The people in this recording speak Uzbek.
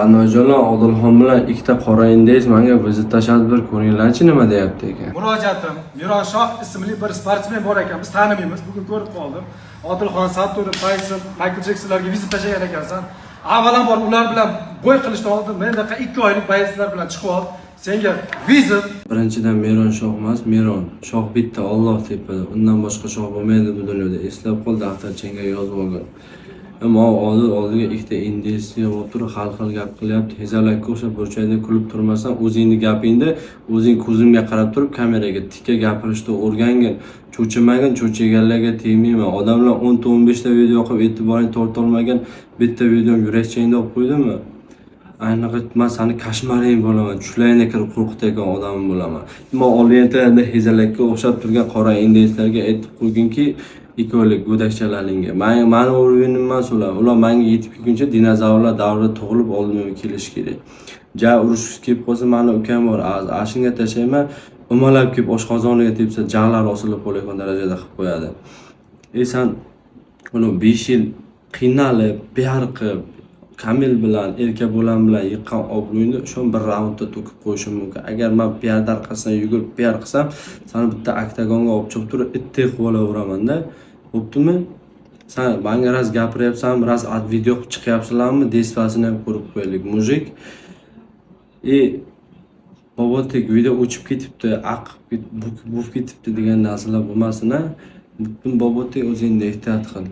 Anvajonlar Odilxon bilan ikkita qora indeys menga vizit tashabbur ko'ringlarchi nima deyapti ekan. Murojaatim Mironshoh ismli bir sportsmen bor ekan, biz tanimaymiz. Bugun ko'rib qoldim. Odilxon, Saturn, Tyson, Michael Jacksonlarga vizit tashlagan ekansan. Avvalambor ular bilan bo'y qilishdan oldin mendaqa 2 oylik bayislar bilan chiqib ol. Senga vizit. Birinchidan Miron shoh emas, Miron. Shoh bitta Alloh tepada. Undan boshqa shoh bo'lmaydi bu dunyoda. Eslab qol, daftarchangga yozib olgin. Ammo oldiga ikkita indesiya o'tirib xalq gap qilyapti. Hezalakka o'xshab burchakda kulib turmasan, o'zingni gapingda o'zing ko'zimga qarab turib kameraga tikka gapirishni o'rgangin. Cho'chimagin, cho'chiganlarga tegmayman. Odamlar 10 ta 15 ta video qilib e'tiboring tortolmagan bitta video yurakchangda olib qo'ydimi? Ayniqsa men seni kashmaring bo'laman, tushlaringga kirib qo'rqitadigan odam bo'laman. Ammo Orientda hezalakka o'xshab turgan qora indeyslarga aytib qo'yginki, ikko'lik go'dakchalaringga. Meni o'rganim emas ular. Ular menga yetib kelguncha dinozavrlar davrida tug'ilib oldimga kelish kerak. Ja urush kelib qolsa, meni ukam bor, ashingga tashlayman, umalab kelib oshqozoniga tepsa, jag'lar osilib qoladigan darajada qilib qo'yadi. Sen uni 5 yil qiynalib, bearqib Kamil bilan, erka bo'lan bilan yiqqan obro'yni shu bir raundda to'kib qo'yishim mumkin. Agar men PR darqasidan yugurib PR qilsam, seni bitta oktagonga olib chiqib turib, itdek qilib olaveramanda. Bo'ptimi? Sen menga raz gapiryapsanmi, raz video chiqyapsizlarmi, desvasini ham ko'rib qo'yaylik, mujik. Bobotek video o'chib ketibdi, aqib ketibdi degan narsalar bo'lmasin-a. Bobotek o'zingni ehtiyot qil.